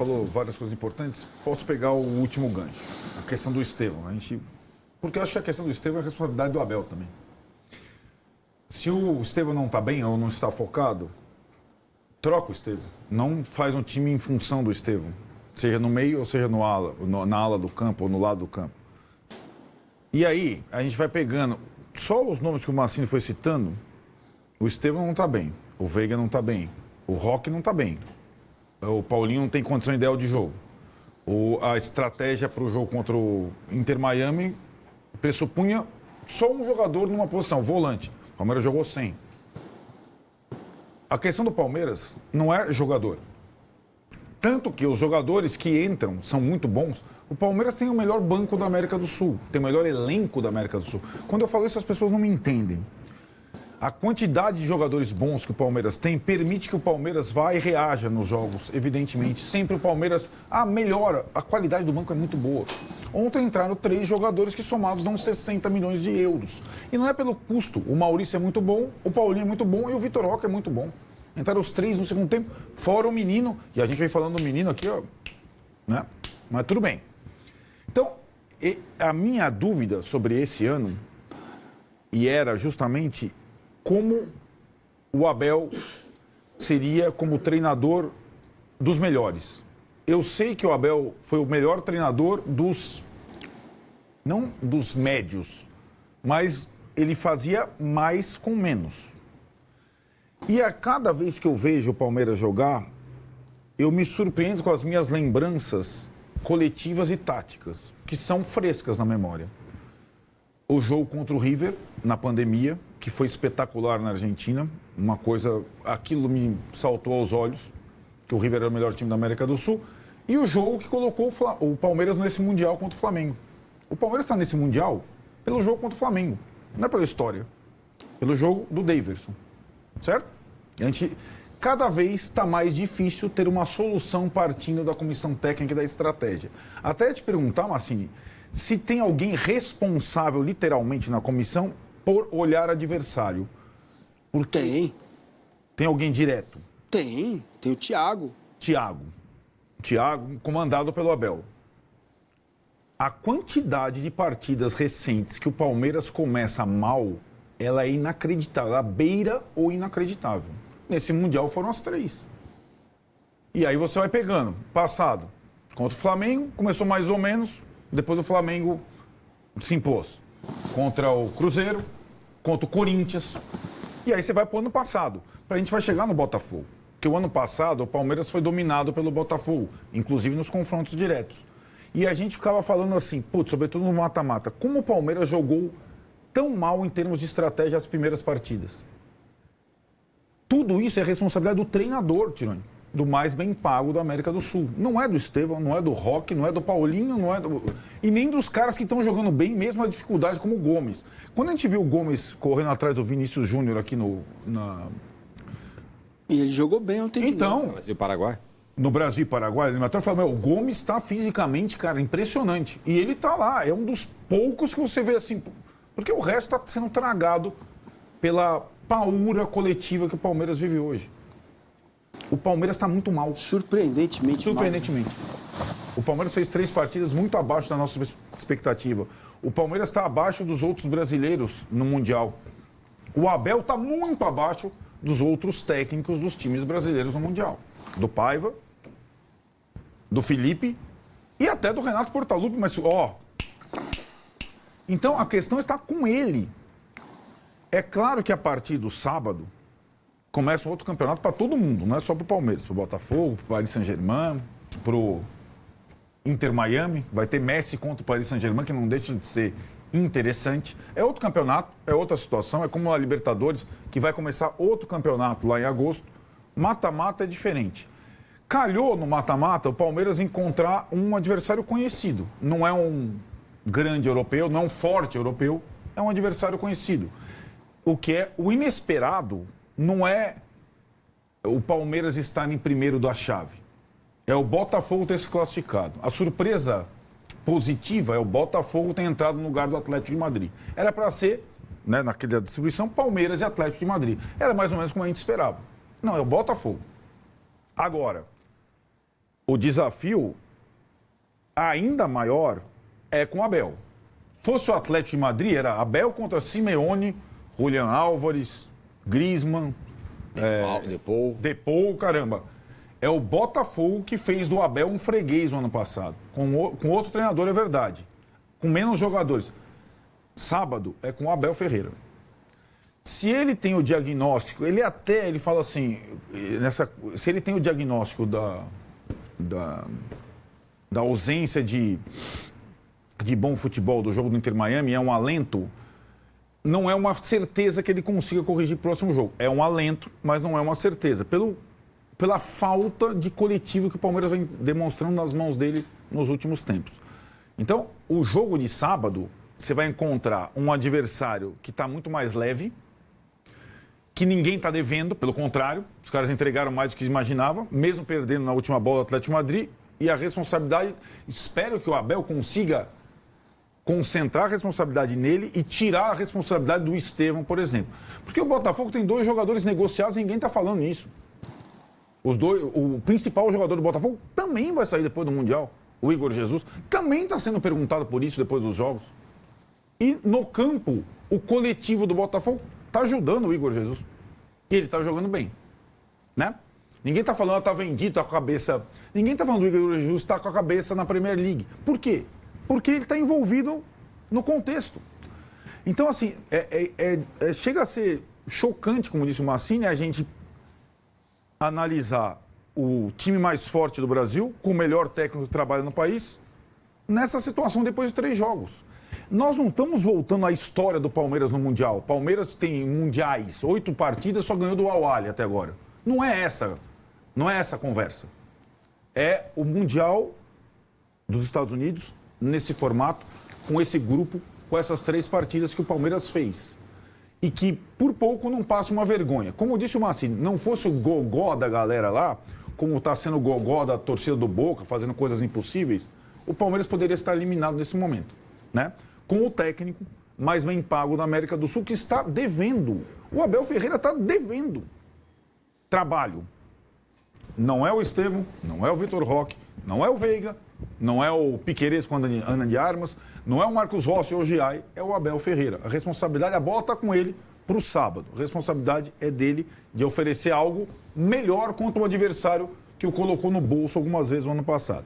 falou várias coisas importantes. Posso pegar o último gancho, a questão do Estevão. Porque eu acho que a questão do Estevão é a responsabilidade do Abel também. Se o Estevão não está bem ou não está focado, troca o Estevão. Não faz um time em função do Estevão. Seja no meio ou seja na ala do campo ou no lado do campo. E aí, a gente vai pegando... Só os nomes que o Massini foi citando, o Estevão não está bem, o Veiga não está bem, o Roque não está bem, o Paulinho não tem condição ideal de jogo. A estratégia para o jogo contra o Inter Miami pressupunha só um jogador numa posição, volante. O Palmeiras jogou 100. A questão do Palmeiras não é jogador. Tanto que os jogadores que entram são muito bons. O Palmeiras tem o melhor banco da América do Sul, tem o melhor elenco da América do Sul. Quando eu falo isso, as pessoas não me entendem. A quantidade de jogadores bons que o Palmeiras tem permite que o Palmeiras vá e reaja nos jogos, evidentemente. Sempre o Palmeiras melhora, a qualidade do banco é muito boa. Ontem entraram 3 jogadores que somados dão 60 milhões de euros. E não é pelo custo. O Maurício é muito bom, o Paulinho é muito bom e o Vitor Roque é muito bom. Entraram os 3 no segundo tempo, fora o menino. E a gente vem falando do menino aqui, ó, né? Mas tudo bem. Então, a minha dúvida sobre esse ano, e era justamente como o Abel seria como treinador dos melhores. Eu sei que o Abel foi o melhor treinador não dos médios, mas ele fazia mais com menos. E a cada vez que eu vejo o Palmeiras jogar, eu me surpreendo com as minhas lembranças coletivas e táticas, que são frescas na memória. O jogo contra o River, na pandemia, que foi espetacular na Argentina, uma coisa, aquilo me saltou aos olhos, que o River era o melhor time da América do Sul, e o jogo que colocou o Palmeiras nesse Mundial contra o Flamengo. O Palmeiras está nesse Mundial pelo jogo contra o Flamengo, não é pela história, pelo jogo do Daverson, certo? Cada vez está mais difícil ter uma solução partindo da comissão técnica e da estratégia. Até te perguntar, Massini, se tem alguém responsável, literalmente, na comissão por olhar adversário. Tem. Tem alguém direto? Tem o Thiago. Thiago, comandado pelo Abel. A quantidade de partidas recentes que o Palmeiras começa mal, ela é inacreditável, ela beira ou inacreditável. Nesse Mundial foram as 3. E aí você vai pegando. Passado, contra o Flamengo, começou mais ou menos, depois o Flamengo se impôs. Contra o Cruzeiro, contra o Corinthians. E aí você vai pro ano passado. A gente vai chegar no Botafogo. Porque o ano passado o Palmeiras foi dominado pelo Botafogo, inclusive nos confrontos diretos. E a gente ficava falando assim, sobretudo no mata-mata, como o Palmeiras jogou tão mal em termos de estratégia as primeiras partidas. Tudo isso é responsabilidade do treinador, Tironi, do mais bem pago da América do Sul. Não é do Estevão, não é do Roque, não é do Paulinho, e nem dos caras que estão jogando bem, mesmo a dificuldade, como o Gomes. Quando a gente viu o Gomes correndo atrás do Vinícius Júnior aqui E ele jogou bem ontem. Então, no Brasil e Paraguai? No Brasil e Paraguai, eu falo, o Gomes está fisicamente, cara, impressionante. E ele está lá, é um dos poucos que você vê assim, porque o resto está sendo tragado pela paura coletiva que o Palmeiras vive hoje. O Palmeiras está muito mal. Surpreendentemente mal. O Palmeiras fez 3 partidas muito abaixo da nossa expectativa. O Palmeiras está abaixo dos outros brasileiros no Mundial. O Abel está muito abaixo dos outros técnicos dos times brasileiros no Mundial. Do Paiva, do Felipe e até do Renato Portaluppi, mas Então a questão está com ele. É claro que a partir do sábado começa um outro campeonato para todo mundo, não é só para o Palmeiras, para o Botafogo, para o Paris Saint-Germain, para o Inter Miami. Vai ter Messi contra o Paris Saint-Germain, que não deixa de ser interessante. É outro campeonato, é outra situação, é como a Libertadores, que vai começar outro campeonato lá em agosto. Mata-mata é diferente. Calhou no mata-mata o Palmeiras encontrar um adversário conhecido. Não é um grande europeu, não é um forte europeu, é um adversário conhecido. O que é o inesperado não é o Palmeiras estar em primeiro da chave. É o Botafogo ter se classificado. A surpresa positiva é o Botafogo ter entrado no lugar do Atlético de Madrid. Era para ser, né, naquela distribuição, Palmeiras e Atlético de Madrid. Era mais ou menos como a gente esperava. Não, é o Botafogo. Agora, o desafio ainda maior é com o Abel. Fosse o Atlético de Madrid, era Abel contra Simeone, Julián Álvares, Griezmann, Depou, caramba. É o Botafogo que fez do Abel um freguês no ano passado. Com outro treinador, é verdade. Com menos jogadores. Sábado é com o Abel Ferreira. Se ele tem o diagnóstico, ele fala assim, se ele tem o diagnóstico da ausência de bom futebol do jogo do Inter Miami, é um alento, não é uma certeza que ele consiga corrigir o próximo jogo. É um alento, mas não é uma certeza. Pela falta de coletivo que o Palmeiras vem demonstrando nas mãos dele nos últimos tempos. Então, o jogo de sábado, você vai encontrar um adversário que está muito mais leve, que ninguém está devendo, pelo contrário, os caras entregaram mais do que imaginava, mesmo perdendo na última bola do Atlético de Madrid, e a responsabilidade, espero que o Abel consiga concentrar a responsabilidade nele e tirar a responsabilidade do Estevão, por exemplo. Porque o Botafogo tem 2 jogadores negociados e ninguém está falando nisso. O principal jogador do Botafogo também vai sair depois do Mundial, o Igor Jesus, também está sendo perguntado por isso depois dos jogos. E no campo, o coletivo do Botafogo está ajudando o Igor Jesus. E ele está jogando bem, né? Ninguém está falando, está vendido, está com a cabeça... Ninguém está falando do Igor Jesus está com a cabeça na Premier League. Por quê? Porque ele está envolvido no contexto. Então, assim, chega a ser chocante, como disse o Massini, a gente analisar o time mais forte do Brasil, com o melhor técnico que trabalha no país, nessa situação depois de 3 jogos. Nós não estamos voltando à história do Palmeiras no Mundial. O Palmeiras tem mundiais, 8 partidas, só ganhou do Al-Ahly até agora. Não é essa a conversa. É o Mundial dos Estados Unidos, nesse formato, com esse grupo, com essas 3 partidas que o Palmeiras fez. E que, por pouco, não passa uma vergonha. Como disse o Massini, não fosse o gogó da galera lá, como está sendo o gogó da torcida do Boca, fazendo coisas impossíveis, o Palmeiras poderia estar eliminado nesse momento, né? Com o técnico mais bem pago da América do Sul, que está devendo. O Abel Ferreira está devendo trabalho. Não é o Estevão, não é o Vitor Roque, não é o Veiga, não é o Piquerez com Ana de Armas, não é o Marcos Rossi ou o Giai, é o Abel Ferreira. A responsabilidade, a bola está com ele para o sábado. A responsabilidade é dele de oferecer algo melhor contra o adversário que o colocou no bolso algumas vezes no ano passado.